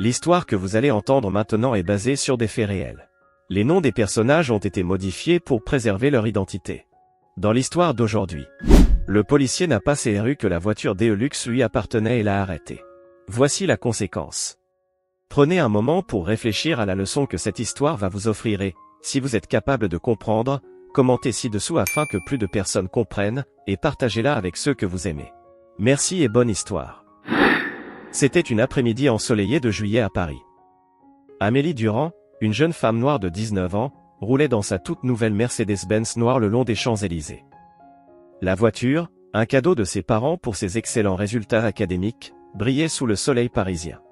L'histoire que vous allez entendre maintenant est basée sur des faits réels. Les noms des personnages ont été modifiés pour préserver leur identité. Dans l'histoire d'aujourd'hui, le policier n'a pas CRU que la voiture Delux lui appartenait et l'a arrêté. Voici la conséquence. Prenez un moment pour réfléchir à la leçon que cette histoire va vous offrir et, si vous êtes capable de comprendre, commentez ci-dessous afin que plus de personnes comprennent, et partagez-la avec ceux que vous aimez. Merci et bonne histoire. C'était une après-midi ensoleillée de juillet à Paris. Amélie Durand, une jeune femme noire de 19 ans, roulait dans sa toute nouvelle Mercedes-Benz noire le long des Champs-Élysées. La voiture, un cadeau de ses parents pour ses excellents résultats académiques, brillait sous le soleil parisien.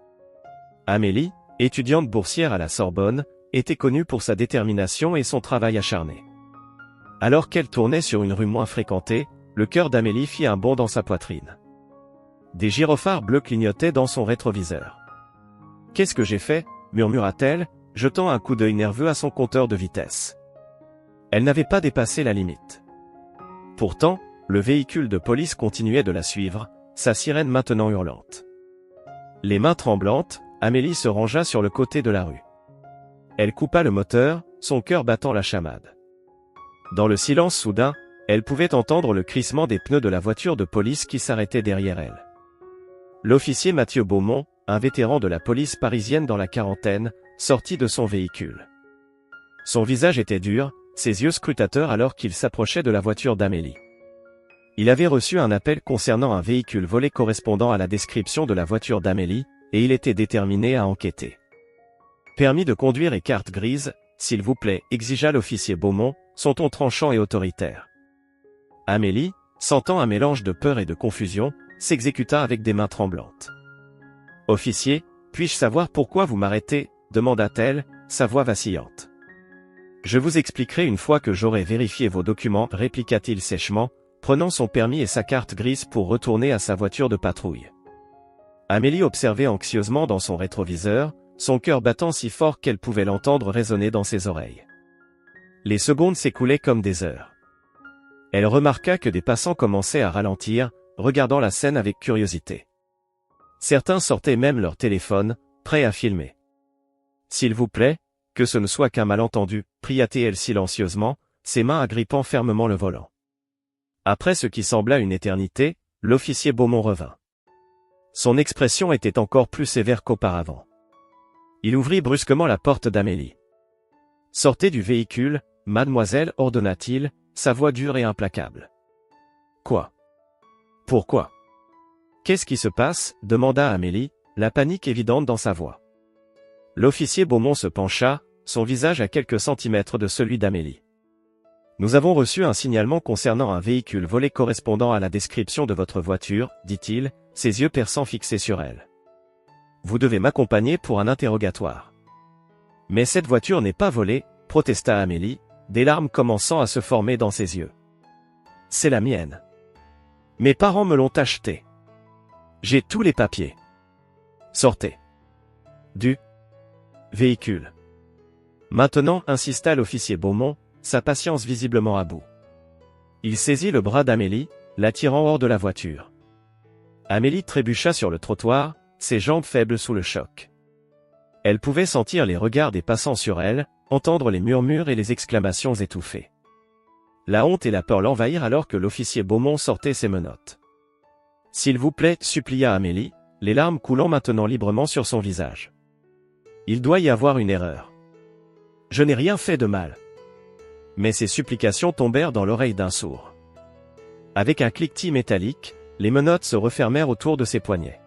Amélie, étudiante boursière à la Sorbonne, était connue pour sa détermination et son travail acharné. Alors qu'elle tournait sur une rue moins fréquentée, le cœur d'Amélie fit un bond dans sa poitrine. Des gyrophares bleus clignotaient dans son rétroviseur. « Qu'est-ce que j'ai fait ?» murmura-t-elle, jetant un coup d'œil nerveux à son compteur de vitesse. Elle n'avait pas dépassé la limite. Pourtant, le véhicule de police continuait de la suivre, sa sirène maintenant hurlante. Les mains tremblantes, Amélie se rangea sur le côté de la rue. Elle coupa le moteur, son cœur battant la chamade. Dans le silence soudain, elle pouvait entendre le crissement des pneus de la voiture de police qui s'arrêtait derrière elle. L'officier Mathieu Beaumont, un vétéran de la police parisienne dans la quarantaine, sortit de son véhicule. Son visage était dur, ses yeux scrutateurs alors qu'il s'approchait de la voiture d'Amélie. Il avait reçu un appel concernant un véhicule volé correspondant à la description de la voiture d'Amélie, et il était déterminé à enquêter. « Permis de conduire et carte grise, s'il vous plaît », exigea l'officier Beaumont, son ton tranchant et autoritaire. Amélie, sentant un mélange de peur et de confusion, s'exécuta avec des mains tremblantes. « Officier, puis-je savoir pourquoi vous m'arrêtez ?» demanda-t-elle, sa voix vacillante. « Je vous expliquerai une fois que j'aurai vérifié vos documents, répliqua-t-il sèchement, prenant son permis et sa carte grise pour retourner à sa voiture de patrouille. Amélie observait anxieusement dans son rétroviseur, son cœur battant si fort qu'elle pouvait l'entendre résonner dans ses oreilles. Les secondes s'écoulaient comme des heures. Elle remarqua que des passants commençaient à ralentir, regardant la scène avec curiosité. Certains sortaient même leur téléphone, prêts à filmer. « S'il vous plaît, que ce ne soit qu'un malentendu », pria-t-elle silencieusement, ses mains agrippant fermement le volant. Après ce qui sembla une éternité, l'officier Beaumont revint. Son expression était encore plus sévère qu'auparavant. Il ouvrit brusquement la porte d'Amélie. « Sortez du véhicule, mademoiselle », ordonna-t-il, sa voix dure et implacable. « Quoi ? Pourquoi ? Qu'est-ce qui se passe ?» demanda Amélie, la panique évidente dans sa voix. L'officier Beaumont se pencha, son visage à quelques centimètres de celui d'Amélie. « Nous avons reçu un signalement concernant un véhicule volé correspondant à la description de votre voiture, » dit-il, ses yeux perçants fixés sur elle. « Vous devez m'accompagner pour un interrogatoire. »« Mais cette voiture n'est pas volée, » protesta Amélie, des larmes commençant à se former dans ses yeux. « C'est la mienne. Mes parents me l'ont achetée. J'ai tous les papiers. Sortez. Du véhicule. » Maintenant, insista l'officier Beaumont, sa patience visiblement à bout. Il saisit le bras d'Amélie, l'attirant hors de la voiture. Amélie trébucha sur le trottoir, ses jambes faibles sous le choc. Elle pouvait sentir les regards des passants sur elle, entendre les murmures et les exclamations étouffées. La honte et la peur l'envahirent alors que l'officier Beaumont sortait ses menottes. « S'il vous plaît » supplia Amélie, les larmes coulant maintenant librement sur son visage. « Il doit y avoir une erreur. Je n'ai rien fait de mal. » Mais ces supplications tombèrent dans l'oreille d'un sourd. Avec un cliquetis métallique, les menottes se refermèrent autour de ses poignets.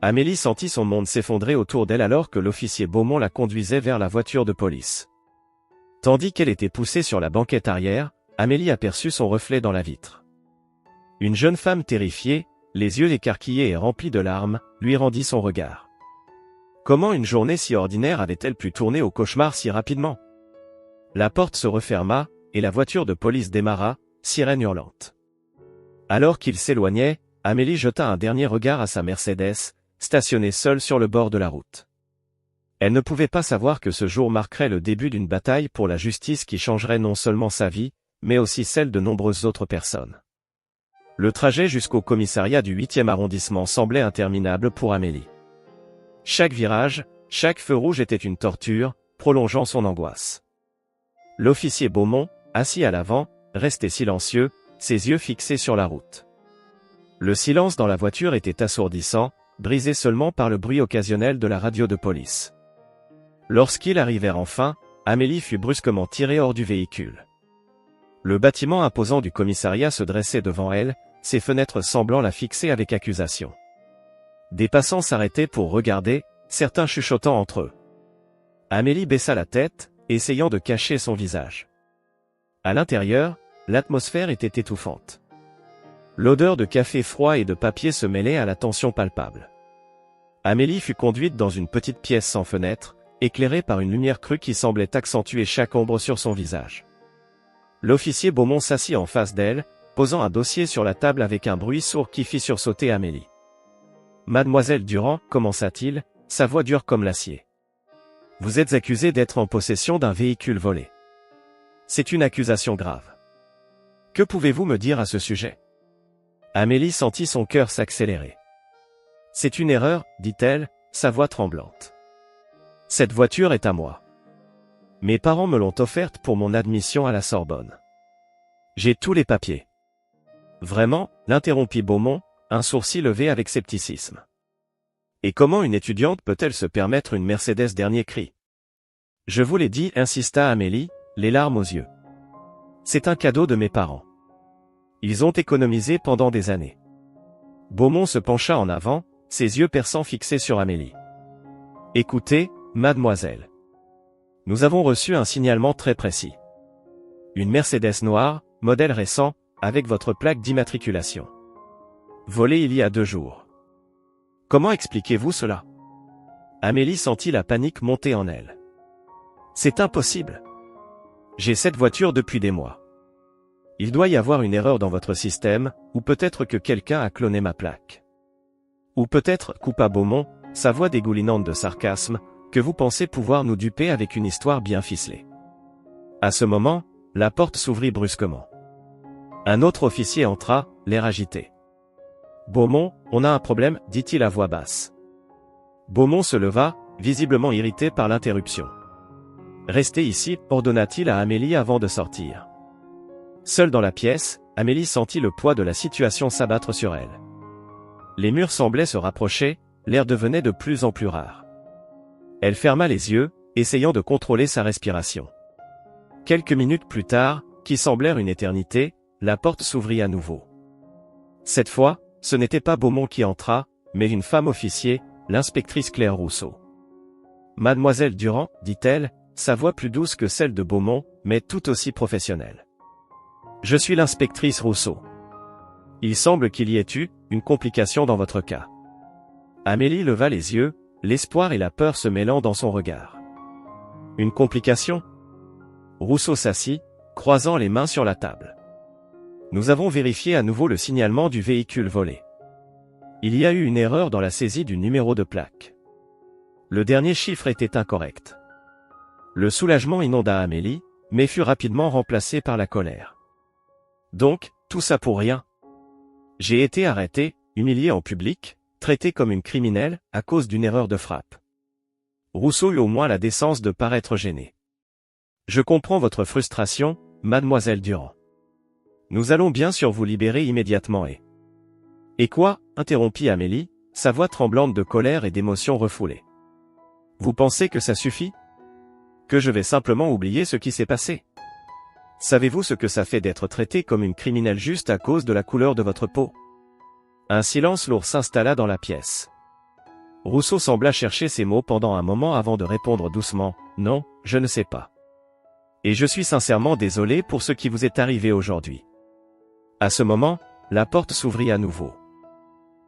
Amélie sentit son monde s'effondrer autour d'elle alors que l'officier Beaumont la conduisait vers la voiture de police. Tandis qu'elle était poussée sur la banquette arrière, Amélie aperçut son reflet dans la vitre. Une jeune femme terrifiée, les yeux écarquillés et remplis de larmes, lui rendit son regard. Comment une journée si ordinaire avait-elle pu tourner au cauchemar si rapidement ? La porte se referma, et la voiture de police démarra, sirène hurlante. Alors qu'il s'éloignait, Amélie jeta un dernier regard à sa Mercedes, stationnée seule sur le bord de la route. Elle ne pouvait pas savoir que ce jour marquerait le début d'une bataille pour la justice qui changerait non seulement sa vie, mais aussi celle de nombreuses autres personnes. Le trajet jusqu'au commissariat du 8e arrondissement semblait interminable pour Amélie. Chaque virage, chaque feu rouge était une torture, prolongeant son angoisse. L'officier Beaumont, assis à l'avant, restait silencieux, ses yeux fixés sur la route. Le silence dans la voiture était assourdissant, brisé seulement par le bruit occasionnel de la radio de police. Lorsqu'ils arrivèrent enfin, Amélie fut brusquement tirée hors du véhicule. Le bâtiment imposant du commissariat se dressait devant elle, ses fenêtres semblant la fixer avec accusation. Des passants s'arrêtaient pour regarder, certains chuchotant entre eux. Amélie baissa la tête, essayant de cacher son visage. À l'intérieur, l'atmosphère était étouffante. L'odeur de café froid et de papier se mêlait à la tension palpable. Amélie fut conduite dans une petite pièce sans fenêtre, éclairée par une lumière crue qui semblait accentuer chaque ombre sur son visage. L'officier Beaumont s'assit en face d'elle, posant un dossier sur la table avec un bruit sourd qui fit sursauter Amélie. « Mademoiselle Durand, commença-t-il, sa voix dure comme l'acier. Vous êtes accusée d'être en possession d'un véhicule volé. C'est une accusation grave. Que pouvez-vous me dire à ce sujet ?» Amélie sentit son cœur s'accélérer. « C'est une erreur, dit-elle, sa voix tremblante. Cette voiture est à moi. Mes parents me l'ont offerte pour mon admission à la Sorbonne. J'ai tous les papiers. » Vraiment, l'interrompit Beaumont, un sourcil levé avec scepticisme. Et comment une étudiante peut-elle se permettre une Mercedes dernier cri? Je vous l'ai dit, insista Amélie, les larmes aux yeux. C'est un cadeau de mes parents. Ils ont économisé pendant des années. Beaumont se pencha en avant, ses yeux perçants fixés sur Amélie. Écoutez, mademoiselle. Nous avons reçu un signalement très précis. Une Mercedes noire, modèle récent, avec votre plaque d'immatriculation. Volée il y a 2 jours. Comment expliquez-vous cela? Amélie sentit la panique monter en elle. C'est impossible. J'ai cette voiture depuis des mois. Il doit y avoir une erreur dans votre système, ou peut-être que quelqu'un a cloné ma plaque. Ou peut-être, coupa Beaumont, sa voix dégoulinante de sarcasme, que vous pensez pouvoir nous duper avec une histoire bien ficelée. À ce moment, la porte s'ouvrit brusquement. Un autre officier entra, l'air agité. Beaumont, on a un problème, dit-il à voix basse. Beaumont se leva, visiblement irrité par l'interruption. Restez ici, ordonna-t-il à Amélie avant de sortir. Seule dans la pièce, Amélie sentit le poids de la situation s'abattre sur elle. Les murs semblaient se rapprocher, l'air devenait de plus en plus rare. Elle ferma les yeux, essayant de contrôler sa respiration. Quelques minutes plus tard, qui semblèrent une éternité, la porte s'ouvrit à nouveau. Cette fois, ce n'était pas Beaumont qui entra, mais une femme officier, l'inspectrice Claire Rousseau. « Mademoiselle Durand, dit-elle, sa voix plus douce que celle de Beaumont, mais tout aussi professionnelle. Je suis l'inspectrice Rousseau. Il semble qu'il y ait eu une complication dans votre cas. » Amélie leva les yeux, l'espoir et la peur se mêlant dans son regard. « Une complication ?» Rousseau s'assit, croisant les mains sur la table. Nous avons vérifié à nouveau le signalement du véhicule volé. Il y a eu une erreur dans la saisie du numéro de plaque. Le dernier chiffre était incorrect. Le soulagement inonda Amélie, mais fut rapidement remplacé par la colère. Donc, tout ça pour rien. J'ai été arrêté, humilié en public, traité comme une criminelle, à cause d'une erreur de frappe. Rousseau eut au moins la décence de paraître gêné. Je comprends votre frustration, mademoiselle Durand. Nous allons bien sûr vous libérer immédiatement et... Et quoi? Interrompit Amélie, sa voix tremblante de colère et d'émotion refoulée. Vous pensez que ça suffit? Que je vais simplement oublier ce qui s'est passé? Savez-vous ce que ça fait d'être traité comme une criminelle juste à cause de la couleur de votre peau? Un silence lourd s'installa dans la pièce. Rousseau sembla chercher ses mots pendant un moment avant de répondre doucement, « Non, je ne sais pas. Et je suis sincèrement désolé pour ce qui vous est arrivé aujourd'hui. » À ce moment, la porte s'ouvrit à nouveau.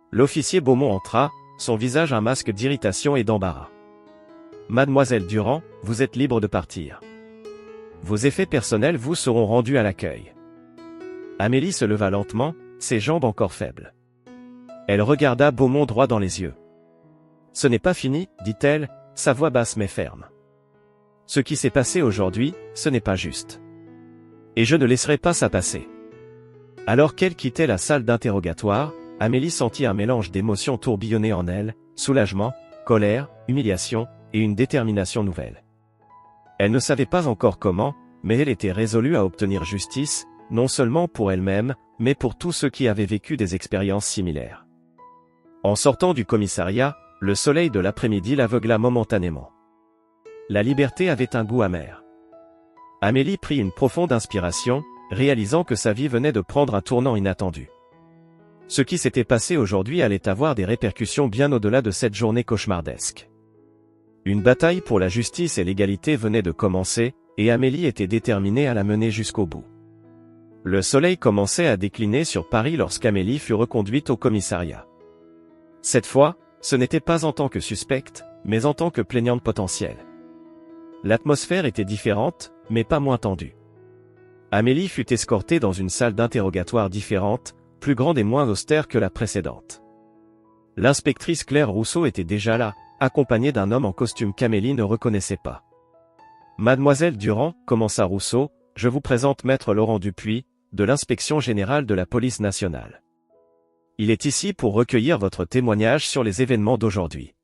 L'officier Beaumont entra, son visage un masque d'irritation et d'embarras. « Mademoiselle Durand, vous êtes libre de partir. Vos effets personnels vous seront rendus à l'accueil. » Amélie se leva lentement, ses jambes encore faibles. Elle regarda Beaumont droit dans les yeux. « Ce n'est pas fini, dit-elle, sa voix basse mais ferme. Ce qui s'est passé aujourd'hui, ce n'est pas juste. Et je ne laisserai pas ça passer. » Alors qu'elle quittait la salle d'interrogatoire, Amélie sentit un mélange d'émotions tourbillonner en elle, soulagement, colère, humiliation, et une détermination nouvelle. Elle ne savait pas encore comment, mais elle était résolue à obtenir justice, non seulement pour elle-même, mais pour tous ceux qui avaient vécu des expériences similaires. En sortant du commissariat, le soleil de l'après-midi l'aveugla momentanément. La liberté avait un goût amer. Amélie prit une profonde inspiration, réalisant que sa vie venait de prendre un tournant inattendu. Ce qui s'était passé aujourd'hui allait avoir des répercussions bien au-delà de cette journée cauchemardesque. Une bataille pour la justice et l'égalité venait de commencer, et Amélie était déterminée à la mener jusqu'au bout. Le soleil commençait à décliner sur Paris lorsqu'Amélie fut reconduite au commissariat. Cette fois, ce n'était pas en tant que suspecte, mais en tant que plaignante potentielle. L'atmosphère était différente, mais pas moins tendue. Amélie fut escortée dans une salle d'interrogatoire différente, plus grande et moins austère que la précédente. L'inspectrice Claire Rousseau était déjà là, accompagnée d'un homme en costume qu'Amélie ne reconnaissait pas. « Mademoiselle Durand, commença Rousseau, je vous présente Maître Laurent Dupuis, de l'Inspection générale de la police nationale. Il est ici pour recueillir votre témoignage sur les événements d'aujourd'hui. »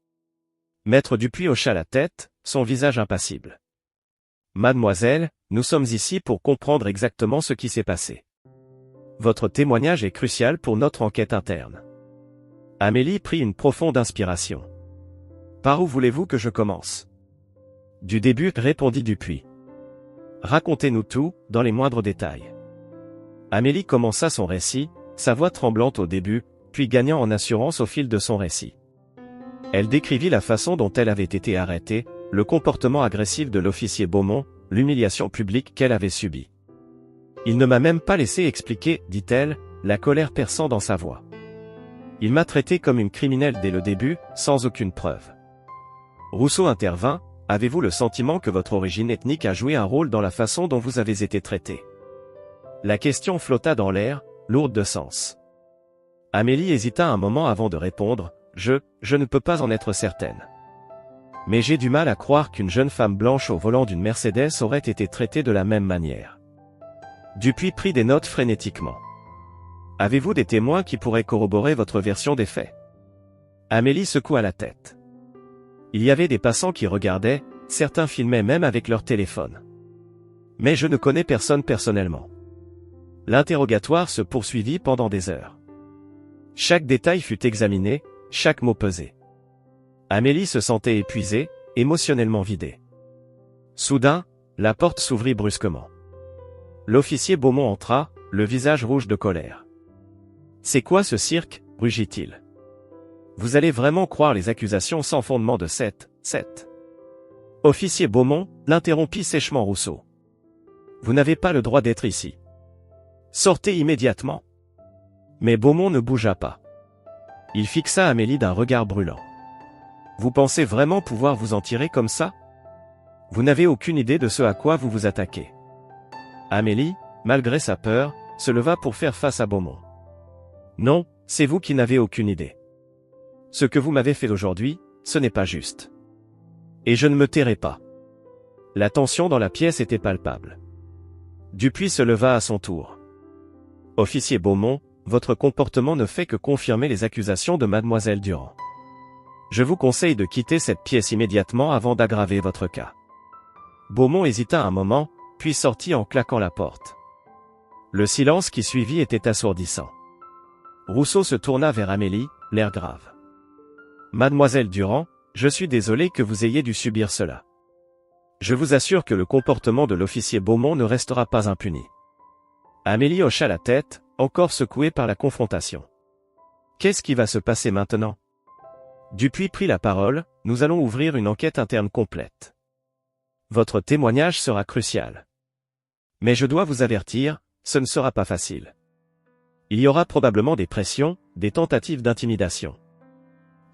Maître Dupuis hocha la tête, son visage impassible. « Mademoiselle, nous sommes ici pour comprendre exactement ce qui s'est passé. Votre témoignage est crucial pour notre enquête interne. » Amélie prit une profonde inspiration. « Par où voulez-vous que je commence ? » « Du début, répondit Dupuis. « Racontez-nous tout, dans les moindres détails. » Amélie commença son récit, sa voix tremblante au début, puis gagnant en assurance au fil de son récit. Elle décrivit la façon dont elle avait été arrêtée, le comportement agressif de l'officier Beaumont, l'humiliation publique qu'elle avait subie. « Il ne m'a même pas laissé expliquer, dit-elle, la colère perçant dans sa voix. Il m'a traité comme une criminelle dès le début, sans aucune preuve. » Rousseau intervint. « Avez-vous le sentiment que votre origine ethnique a joué un rôle dans la façon dont vous avez été traité ?» La question flotta dans l'air, lourde de sens. Amélie hésita un moment avant de répondre. « Je ne peux pas en être certaine. Mais j'ai du mal à croire qu'une jeune femme blanche au volant d'une Mercedes aurait été traitée de la même manière. » Dupuis prit des notes frénétiquement. « Avez-vous des témoins qui pourraient corroborer votre version des faits ?» Amélie secoua la tête. Il y avait des passants qui regardaient, certains filmaient même avec leur téléphone. Mais je ne connais personne personnellement. L'interrogatoire se poursuivit pendant des heures. Chaque détail fut examiné, chaque mot pesé. Amélie se sentait épuisée, émotionnellement vidée. Soudain, la porte s'ouvrit brusquement. L'officier Beaumont entra, le visage rouge de colère. « C'est quoi ce cirque ?» rugit-il. « Vous allez vraiment croire les accusations sans fondement de cette... Officier Beaumont, l'interrompit sèchement Rousseau. « Vous n'avez pas le droit d'être ici. Sortez immédiatement. » Mais Beaumont ne bougea pas. Il fixa Amélie d'un regard brûlant. « Vous pensez vraiment pouvoir vous en tirer comme ça ? Vous n'avez aucune idée de ce à quoi vous vous attaquez. » Amélie, malgré sa peur, se leva pour faire face à Beaumont. « Non, c'est vous qui n'avez aucune idée. Ce que vous m'avez fait aujourd'hui, ce n'est pas juste. Et je ne me tairai pas. » La tension dans la pièce était palpable. Dupuis se leva à son tour. « Officier Beaumont, votre comportement ne fait que confirmer les accusations de Mademoiselle Durand. Je vous conseille de quitter cette pièce immédiatement avant d'aggraver votre cas. » Beaumont hésita un moment, puis sortit en claquant la porte. Le silence qui suivit était assourdissant. Rousseau se tourna vers Amélie, l'air grave. « Mademoiselle Durand, je suis désolé que vous ayez dû subir cela. Je vous assure que le comportement de l'officier Beaumont ne restera pas impuni. » Amélie hocha la tête, encore secouée par la confrontation. « Qu'est-ce qui va se passer maintenant ? » Dupuis prit la parole. « Nous allons ouvrir une enquête interne complète. Votre témoignage sera crucial. Mais je dois vous avertir, ce ne sera pas facile. Il y aura probablement des pressions, des tentatives d'intimidation. »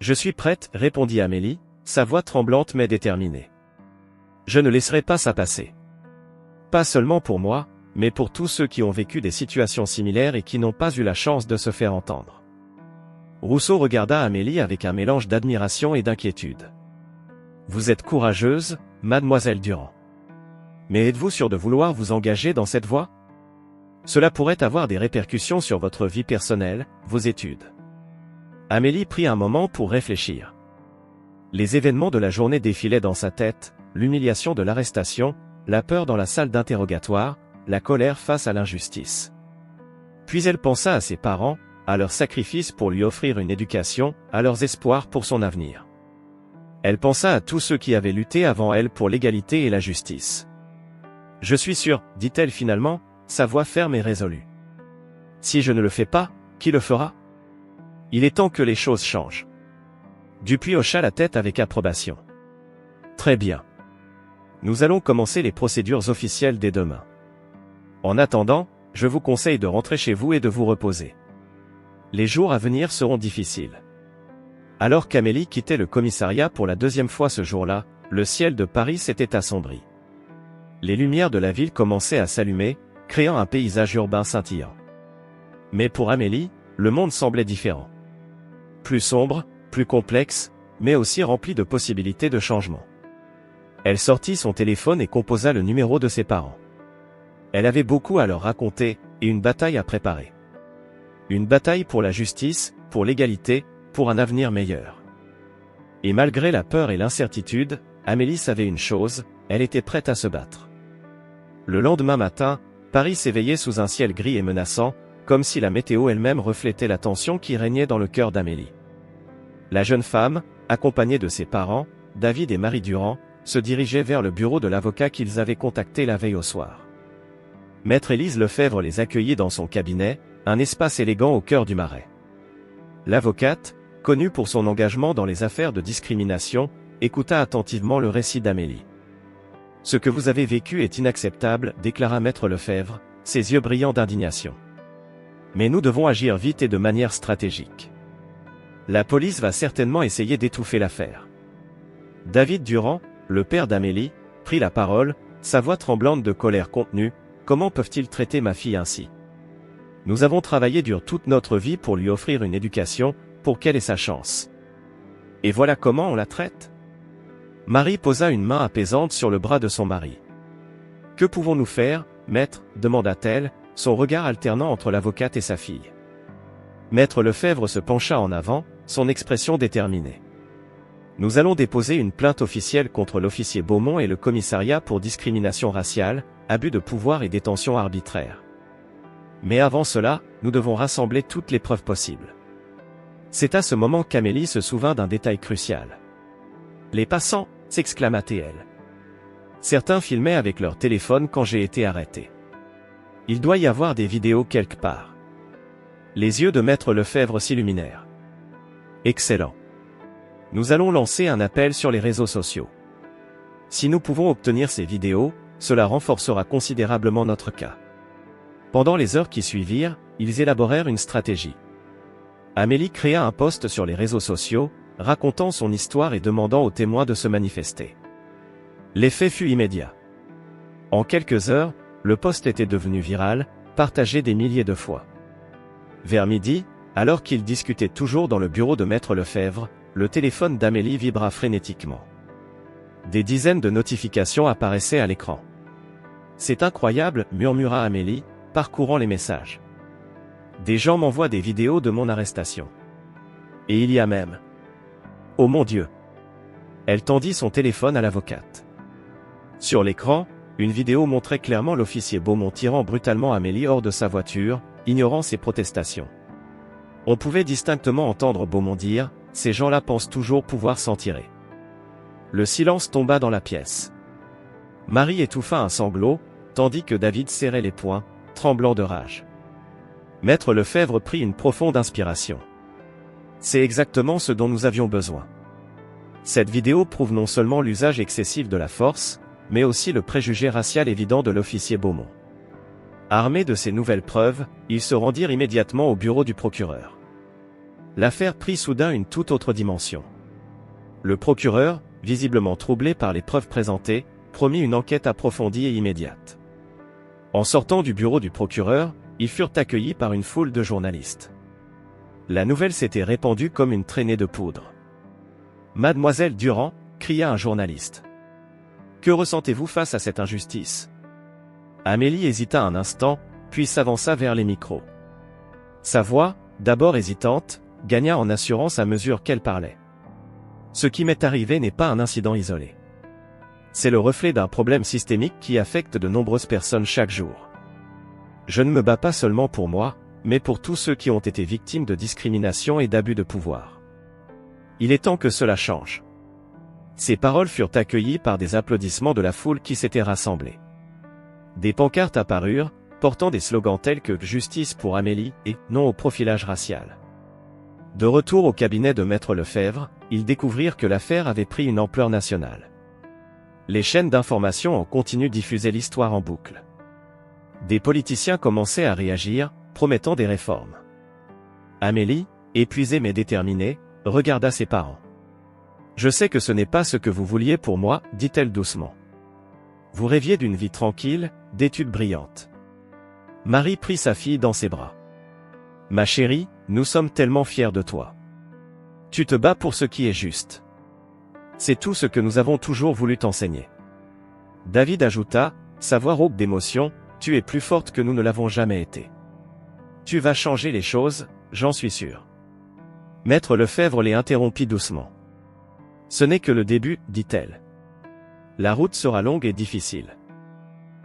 « Je suis prête, répondit Amélie, sa voix tremblante mais déterminée. « Je ne laisserai pas ça passer. Pas seulement pour moi, mais pour tous ceux qui ont vécu des situations similaires et qui n'ont pas eu la chance de se faire entendre. » Rousseau regarda Amélie avec un mélange d'admiration et d'inquiétude. « Vous êtes courageuse, Mademoiselle Durand. Mais êtes-vous sûre de vouloir vous engager dans cette voie ? Cela pourrait avoir des répercussions sur votre vie personnelle, vos études. » Amélie prit un moment pour réfléchir. « Les événements de la journée défilaient dans sa tête, l'humiliation de l'arrestation, la peur dans la salle d'interrogatoire, la colère face à l'injustice. Puis elle pensa à ses parents, à leur sacrifice pour lui offrir une éducation, à leurs espoirs pour son avenir. Elle pensa à tous ceux qui avaient lutté avant elle pour l'égalité et la justice. « Je suis sûre, dit-elle finalement, sa voix ferme et résolue. Si je ne le fais pas, qui le fera? Il est temps que les choses changent. » Dupuis hocha la tête avec approbation. « Très bien. Nous allons commencer les procédures officielles dès demain. En attendant, je vous conseille de rentrer chez vous et de vous reposer. Les jours à venir seront difficiles. » Alors qu'Amélie quittait le commissariat pour la deuxième fois ce jour-là, le ciel de Paris s'était assombri. Les lumières de la ville commençaient à s'allumer, créant un paysage urbain scintillant. Mais pour Amélie, le monde semblait différent. Plus sombre, plus complexe, mais aussi rempli de possibilités de changement. Elle sortit son téléphone et composa le numéro de ses parents. Elle avait beaucoup à leur raconter, et une bataille à préparer. Une bataille pour la justice, pour l'égalité, pour un avenir meilleur. Et malgré la peur et l'incertitude, Amélie savait une chose, elle était prête à se battre. Le lendemain matin, Paris s'éveillait sous un ciel gris et menaçant, comme si la météo elle-même reflétait la tension qui régnait dans le cœur d'Amélie. La jeune femme, accompagnée de ses parents, David et Marie Durand, se dirigeait vers le bureau de l'avocat qu'ils avaient contacté la veille au soir. Maître Élise Lefebvre les accueillit dans son cabinet, un espace élégant au cœur du Marais. L'avocate, connue pour son engagement dans les affaires de discrimination, écouta attentivement le récit d'Amélie. « Ce que vous avez vécu est inacceptable, déclara Maître Lefebvre, ses yeux brillants d'indignation. Mais nous devons agir vite et de manière stratégique. La police va certainement essayer d'étouffer l'affaire. » David Durand, le père d'Amélie, prit la parole, sa voix tremblante de colère contenue. « Comment peuvent-ils traiter ma fille ainsi? Nous avons travaillé dur toute notre vie pour lui offrir une éducation, pour qu'elle ait sa chance. Et voilà comment on la traite? » Marie posa une main apaisante sur le bras de son mari. « Que pouvons-nous faire, maître ?» demanda-t-elle, son regard alternant entre l'avocate et sa fille. Maître Lefebvre se pencha en avant, son expression déterminée. « Nous allons déposer une plainte officielle contre l'officier Beaumont et le commissariat pour discrimination raciale, abus de pouvoir et détention arbitraire. Mais avant cela, nous devons rassembler toutes les preuves possibles. » C'est à ce moment qu'Amélie se souvint d'un détail crucial. « Les passants !» s'exclama-t-elle. « Certains filmaient avec leur téléphone quand j'ai été arrêté. Il doit y avoir des vidéos quelque part. » Les yeux de Maître Lefebvre s'illuminèrent. « Excellent. Nous allons lancer un appel sur les réseaux sociaux. Si nous pouvons obtenir ces vidéos, cela renforcera considérablement notre cas. » Pendant les heures qui suivirent, ils élaborèrent une stratégie. Amélie créa un post sur les réseaux sociaux, racontant son histoire et demandant aux témoins de se manifester. L'effet fut immédiat. En quelques heures, le post était devenu viral, partagé des milliers de fois. Vers midi, alors qu'ils discutaient toujours dans le bureau de Maître Lefebvre, le téléphone d'Amélie vibra frénétiquement. Des dizaines de notifications apparaissaient à l'écran. « C'est incroyable » murmura Amélie, parcourant les messages. « Des gens m'envoient des vidéos de mon arrestation. Et il y a même... Oh mon Dieu !» Elle tendit son téléphone à l'avocate. Sur l'écran, une vidéo montrait clairement l'officier Beaumont tirant brutalement Amélie hors de sa voiture, ignorant ses protestations. On pouvait distinctement entendre Beaumont dire « Ces gens-là pensent toujours pouvoir s'en tirer. » Le silence tomba dans la pièce. Marie étouffa un sanglot, tandis que David serrait les poings, tremblant de rage. Maître Lefebvre prit une profonde inspiration. C'est exactement ce dont nous avions besoin. Cette vidéo prouve non seulement l'usage excessif de la force, mais aussi le préjugé racial évident de l'officier Beaumont. Armés de ces nouvelles preuves, ils se rendirent immédiatement au bureau du procureur. L'affaire prit soudain une toute autre dimension. Le procureur, visiblement troublé par les preuves présentées, promit une enquête approfondie et immédiate. En sortant du bureau du procureur, ils furent accueillis par une foule de journalistes. La nouvelle s'était répandue comme une traînée de poudre. « Mademoiselle Durand » cria un journaliste. « Que ressentez-vous face à cette injustice ?» Amélie hésita un instant, puis s'avança vers les micros. Sa voix, d'abord hésitante, gagna en assurance à mesure qu'elle parlait. « Ce qui m'est arrivé n'est pas un incident isolé. C'est le reflet d'un problème systémique qui affecte de nombreuses personnes chaque jour. Je ne me bats pas seulement pour moi, mais pour tous ceux qui ont été victimes de discrimination et d'abus de pouvoir. Il est temps que cela change. Ces paroles furent accueillies par des applaudissements de la foule qui s'était rassemblée. Des pancartes apparurent, portant des slogans tels que « Justice pour Amélie » et « Non au profilage racial ». De retour au cabinet de Maître Lefebvre, ils découvrirent que l'affaire avait pris une ampleur nationale. Les chaînes d'information en continuent diffusaient l'histoire en boucle. Des politiciens commençaient à réagir, promettant des réformes. Amélie, épuisée mais déterminée, regarda ses parents. « Je sais que ce n'est pas ce que vous vouliez pour moi, dit-elle doucement. Vous rêviez d'une vie tranquille, d'études brillantes. » Marie prit sa fille dans ses bras. « Ma chérie, nous sommes tellement fiers de toi. Tu te bats pour ce qui est juste. C'est tout ce que nous avons toujours voulu t'enseigner. » David ajouta, sa voix rauque d'émotion, « Tu es plus forte que nous ne l'avons jamais été. Tu vas changer les choses, j'en suis sûr. » Maître Lefebvre les interrompit doucement. « Ce n'est que le début, dit-elle. La route sera longue et difficile.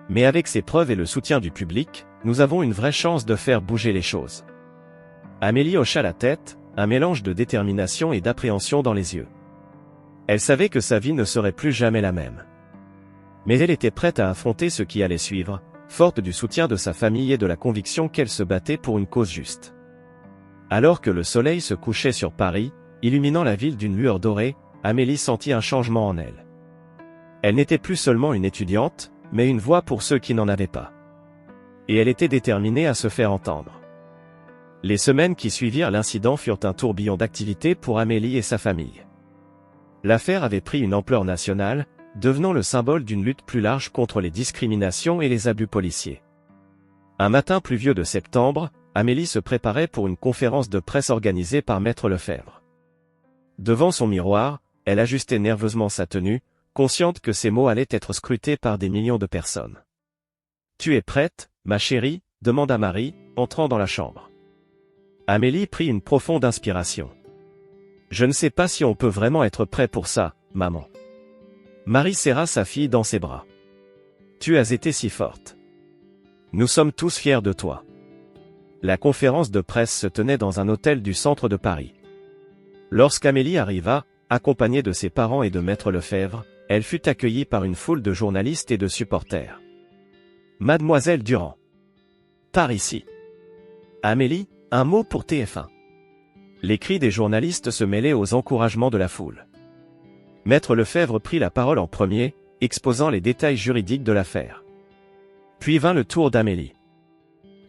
Mais avec ces preuves et le soutien du public, nous avons une vraie chance de faire bouger les choses. » Amélie hocha la tête, un mélange de détermination et d'appréhension dans les yeux. Elle savait que sa vie ne serait plus jamais la même. Mais elle était prête à affronter ce qui allait suivre, forte du soutien de sa famille et de la conviction qu'elle se battait pour une cause juste. Alors que le soleil se couchait sur Paris, illuminant la ville d'une lueur dorée, Amélie sentit un changement en elle. Elle n'était plus seulement une étudiante, mais une voix pour ceux qui n'en avaient pas. Et elle était déterminée à se faire entendre. Les semaines qui suivirent l'incident furent un tourbillon d'activités pour Amélie et sa famille. L'affaire avait pris une ampleur nationale, devenant le symbole d'une lutte plus large contre les discriminations et les abus policiers. Un matin pluvieux de septembre, Amélie se préparait pour une conférence de presse organisée par Maître Lefebvre. Devant son miroir, elle ajustait nerveusement sa tenue, consciente que ses mots allaient être scrutés par des millions de personnes. « Tu es prête, ma chérie ?» demanda Marie, entrant dans la chambre. Amélie prit une profonde inspiration. « Je ne sais pas si on peut vraiment être prêt pour ça, maman. » Marie serra sa fille dans ses bras. « Tu as été si forte. Nous sommes tous fiers de toi. » La conférence de presse se tenait dans un hôtel du centre de Paris. Lorsqu'Amélie arriva, accompagnée de ses parents et de Maître Lefebvre, elle fut accueillie par une foule de journalistes et de supporters. « Mademoiselle Durand. Par ici. » « Amélie, un mot pour TF1. » Les cris des journalistes se mêlaient aux encouragements de la foule. Maître Lefebvre prit la parole en premier, exposant les détails juridiques de l'affaire. Puis vint le tour d'Amélie.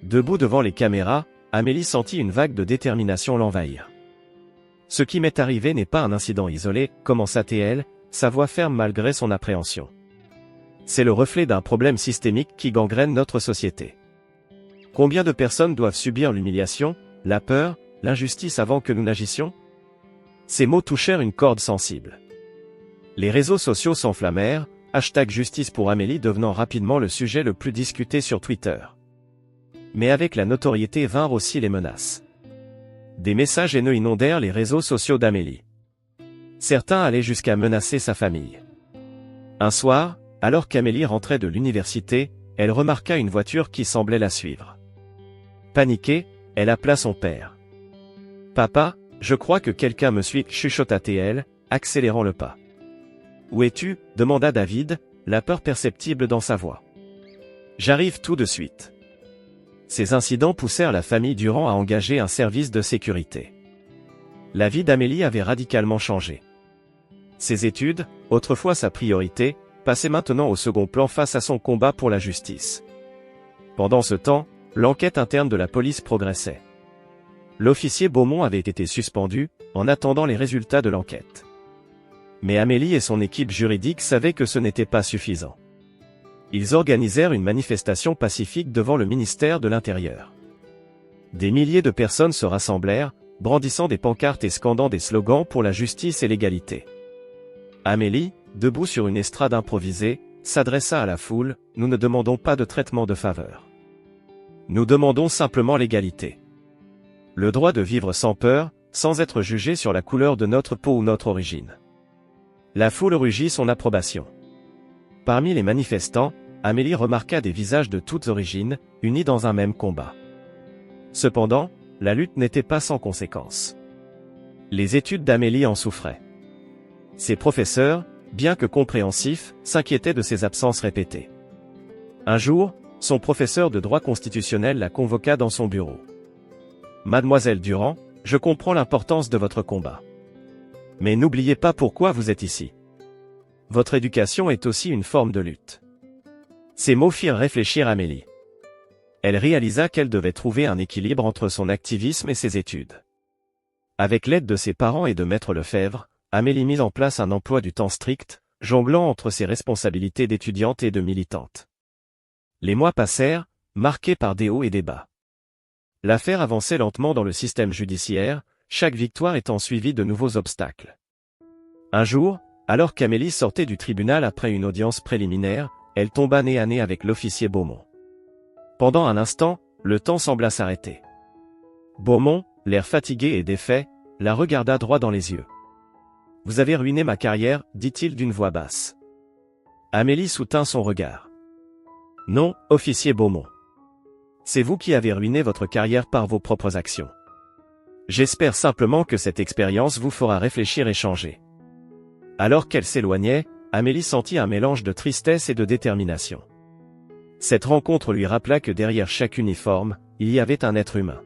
Debout devant les caméras, Amélie sentit une vague de détermination l'envahir. « Ce qui m'est arrivé n'est pas un incident isolé, » commença-t-elle, sa voix ferme malgré son appréhension. « C'est le reflet d'un problème systémique qui gangrène notre société. Combien de personnes doivent subir l'humiliation, la peur, l'injustice avant que nous n'agissions ?» Ces mots touchèrent une corde sensible. Les réseaux sociaux s'enflammèrent, #Justice pour Amélie devenant rapidement le sujet le plus discuté sur Twitter. Mais avec la notoriété vinrent aussi les menaces. Des messages haineux inondèrent les réseaux sociaux d'Amélie. Certains allaient jusqu'à menacer sa famille. Un soir, alors qu'Amélie rentrait de l'université, elle remarqua une voiture qui semblait la suivre. Paniquée, elle appela son père. « Papa, je crois que quelqu'un me suit » chuchota-t-elle, accélérant le pas. « Où es-tu » demanda David, la peur perceptible dans sa voix. « J'arrive tout de suite. » Ces incidents poussèrent la famille Durand à engager un service de sécurité. La vie d'Amélie avait radicalement changé. Ses études, autrefois sa priorité, passaient maintenant au second plan face à son combat pour la justice. Pendant ce temps, l'enquête interne de la police progressait. L'officier Beaumont avait été suspendu, en attendant les résultats de l'enquête. Mais Amélie et son équipe juridique savaient que ce n'était pas suffisant. Ils organisèrent une manifestation pacifique devant le ministère de l'Intérieur. Des milliers de personnes se rassemblèrent, brandissant des pancartes et scandant des slogans pour la justice et l'égalité. Amélie, debout sur une estrade improvisée, s'adressa à la foule, « Nous ne demandons pas de traitement de faveur. Nous demandons simplement l'égalité. Le droit de vivre sans peur, sans être jugé sur la couleur de notre peau ou notre origine. » La foule rugit son approbation. Parmi les manifestants, Amélie remarqua des visages de toutes origines, unis dans un même combat. Cependant, la lutte n'était pas sans conséquences. Les études d'Amélie en souffraient. Ses professeurs, bien que compréhensifs, s'inquiétaient de ses absences répétées. Un jour, son professeur de droit constitutionnel la convoqua dans son bureau. « Mademoiselle Durand, je comprends l'importance de votre combat. Mais n'oubliez pas pourquoi vous êtes ici. Votre éducation est aussi une forme de lutte. » Ces mots firent réfléchir Amélie. Elle réalisa qu'elle devait trouver un équilibre entre son activisme et ses études. Avec l'aide de ses parents et de Maître Lefebvre, Amélie mit en place un emploi du temps strict, jonglant entre ses responsabilités d'étudiante et de militante. Les mois passèrent, marqués par des hauts et des bas. L'affaire avançait lentement dans le système judiciaire, chaque victoire étant suivie de nouveaux obstacles. Un jour, alors qu'Amélie sortait du tribunal après une audience préliminaire, elle tomba nez à nez avec l'officier Beaumont. Pendant un instant, le temps sembla s'arrêter. Beaumont, l'air fatigué et défait, la regarda droit dans les yeux. « Vous avez ruiné ma carrière, dit-il d'une voix basse. Amélie soutint son regard. « Non, officier Beaumont. C'est vous qui avez ruiné votre carrière par vos propres actions. J'espère simplement que cette expérience vous fera réfléchir et changer. » Alors qu'elle s'éloignait, Amélie sentit un mélange de tristesse et de détermination. Cette rencontre lui rappela que derrière chaque uniforme, il y avait un être humain.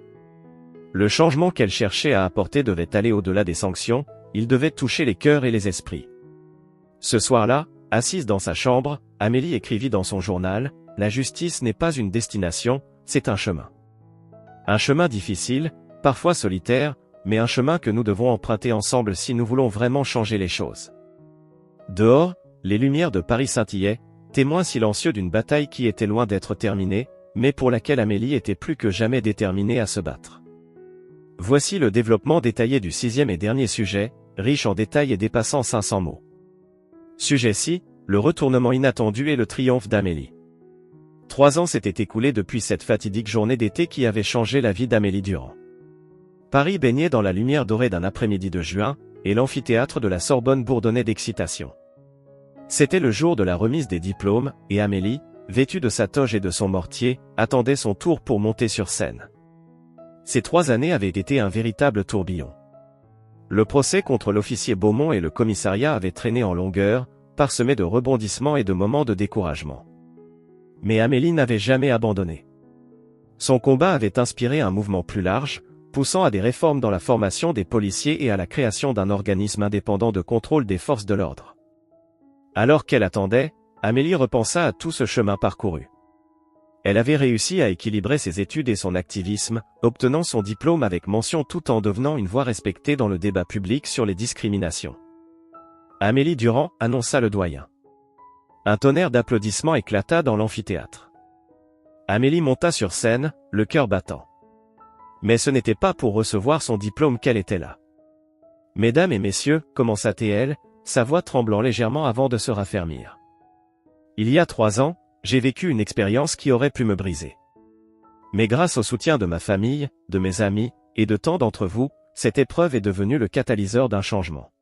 Le changement qu'elle cherchait à apporter devait aller au-delà des sanctions, il devait toucher les cœurs et les esprits. Ce soir-là, assise dans sa chambre, Amélie écrivit dans son journal « La justice n'est pas une destination, c'est un chemin. Un chemin difficile, parfois solitaire, mais un chemin que nous devons emprunter ensemble si nous voulons vraiment changer les choses. » Dehors, les lumières de Paris scintillaient, témoins silencieux d'une bataille qui était loin d'être terminée, mais pour laquelle Amélie était plus que jamais déterminée à se battre. Voici le développement détaillé du 6e et dernier sujet, riche en détails et dépassant 500 mots. Sujet 6, le retournement inattendu et le triomphe d'Amélie. 3 ans s'étaient écoulés depuis cette fatidique journée d'été qui avait changé la vie d'Amélie Durand. Paris baignait dans la lumière dorée d'un après-midi de juin, et l'amphithéâtre de la Sorbonne bourdonnait d'excitation. C'était le jour de la remise des diplômes, et Amélie, vêtue de sa toge et de son mortier, attendait son tour pour monter sur scène. Ces 3 années avaient été un véritable tourbillon. Le procès contre l'officier Beaumont et le commissariat avaient traîné en longueur, parsemé de rebondissements et de moments de découragement. Mais Amélie n'avait jamais abandonné. Son combat avait inspiré un mouvement plus large, poussant à des réformes dans la formation des policiers et à la création d'un organisme indépendant de contrôle des forces de l'ordre. Alors qu'elle attendait, Amélie repensa à tout ce chemin parcouru. Elle avait réussi à équilibrer ses études et son activisme, obtenant son diplôme avec mention tout en devenant une voix respectée dans le débat public sur les discriminations. Amélie Durand, annonça le doyen. Un tonnerre d'applaudissements éclata dans l'amphithéâtre. Amélie monta sur scène, le cœur battant. Mais ce n'était pas pour recevoir son diplôme qu'elle était là. « Mesdames et messieurs, commença-t-elle, sa voix tremblant légèrement avant de se raffermir. Il y a 3 ans, j'ai vécu une expérience qui aurait pu me briser. Mais grâce au soutien de ma famille, de mes amis, et de tant d'entre vous, cette épreuve est devenue le catalyseur d'un changement. »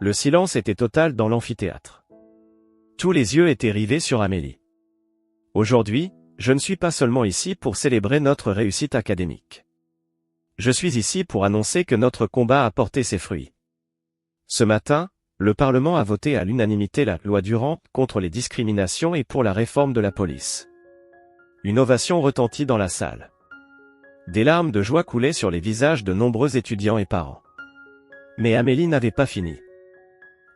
Le silence était total dans l'amphithéâtre. Tous les yeux étaient rivés sur Amélie. Aujourd'hui, je ne suis pas seulement ici pour célébrer notre réussite académique. Je suis ici pour annoncer que notre combat a porté ses fruits. Ce matin, le Parlement a voté à l'unanimité la loi Durand contre les discriminations et pour la réforme de la police. Une ovation retentit dans la salle. Des larmes de joie coulaient sur les visages de nombreux étudiants et parents. Mais Amélie n'avait pas fini.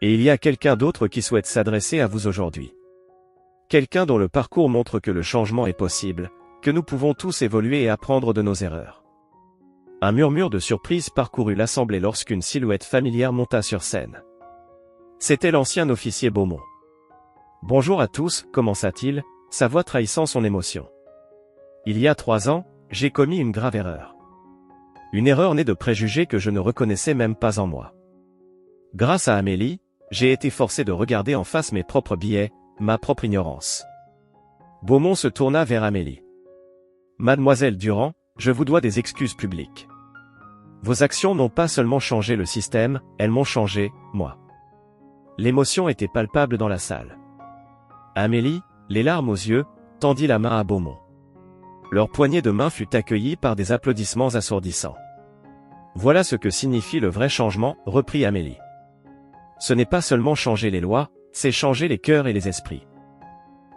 Et il y a quelqu'un d'autre qui souhaite s'adresser à vous aujourd'hui. Quelqu'un dont le parcours montre que le changement est possible, que nous pouvons tous évoluer et apprendre de nos erreurs. Un murmure de surprise parcourut l'assemblée lorsqu'une silhouette familière monta sur scène. C'était l'ancien officier Beaumont. « Bonjour à tous », commença-t-il, sa voix trahissant son émotion. « Il y a 3 ans, j'ai commis une grave erreur. Une erreur née de préjugés que je ne reconnaissais même pas en moi. Grâce à Amélie, j'ai été forcé de regarder en face mes propres biais, ma propre ignorance. » Beaumont se tourna vers Amélie. « Mademoiselle Durand, je vous dois des excuses publiques. Vos actions n'ont pas seulement changé le système, elles m'ont changé, moi. L'émotion était palpable dans la salle. Amélie, les larmes aux yeux, tendit la main à Beaumont. Leur poignée de main fut accueillie par des applaudissements assourdissants. Voilà ce que signifie le vrai changement, reprit Amélie. Ce n'est pas seulement changer les lois, c'est changer les cœurs et les esprits.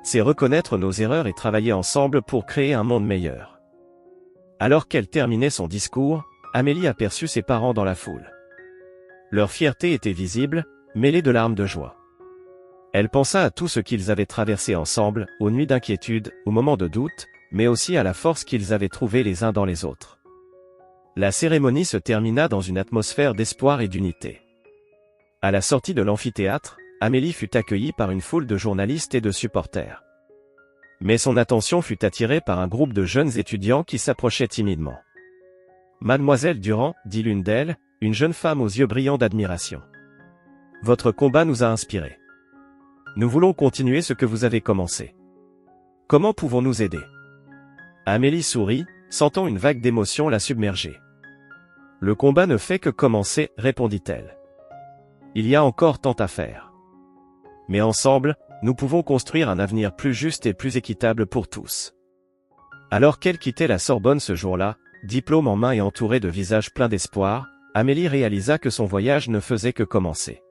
C'est reconnaître nos erreurs et travailler ensemble pour créer un monde meilleur. Alors qu'elle terminait son discours, Amélie aperçut ses parents dans la foule. Leur fierté était visible, mêlée de larmes de joie. Elle pensa à tout ce qu'ils avaient traversé ensemble, aux nuits d'inquiétude, aux moments de doute, mais aussi à la force qu'ils avaient trouvée les uns dans les autres. La cérémonie se termina dans une atmosphère d'espoir et d'unité. À la sortie de l'amphithéâtre, Amélie fut accueillie par une foule de journalistes et de supporters. Mais son attention fut attirée par un groupe de jeunes étudiants qui s'approchaient timidement. « Mademoiselle Durand, dit l'une d'elles, une jeune femme aux yeux brillants d'admiration. Votre combat nous a inspirés. Nous voulons continuer ce que vous avez commencé. Comment pouvons-nous aider ?» Amélie sourit, sentant une vague d'émotion la submerger. « Le combat ne fait que commencer, répondit-elle. Il y a encore tant à faire. Mais ensemble, nous pouvons construire un avenir plus juste et plus équitable pour tous. » Alors qu'elle quittait la Sorbonne ce jour-là, diplôme en main et entourée de visages pleins d'espoir, Amélie réalisa que son voyage ne faisait que commencer.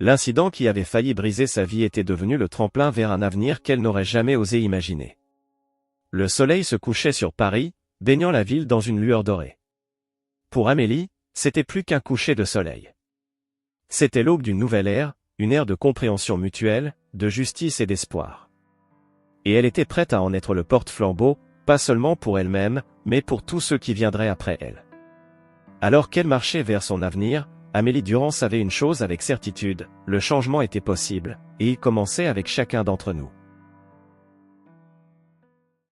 L'incident qui avait failli briser sa vie était devenu le tremplin vers un avenir qu'elle n'aurait jamais osé imaginer. Le soleil se couchait sur Paris, baignant la ville dans une lueur dorée. Pour Amélie, c'était plus qu'un coucher de soleil. C'était l'aube d'une nouvelle ère, une ère de compréhension mutuelle, de justice et d'espoir. Et elle était prête à en être le porte-flambeau, pas seulement pour elle-même, mais pour tous ceux qui viendraient après elle. Alors qu'elle marchait vers son avenir, Amélie Durand savait une chose avec certitude, le changement était possible, et il commençait avec chacun d'entre nous.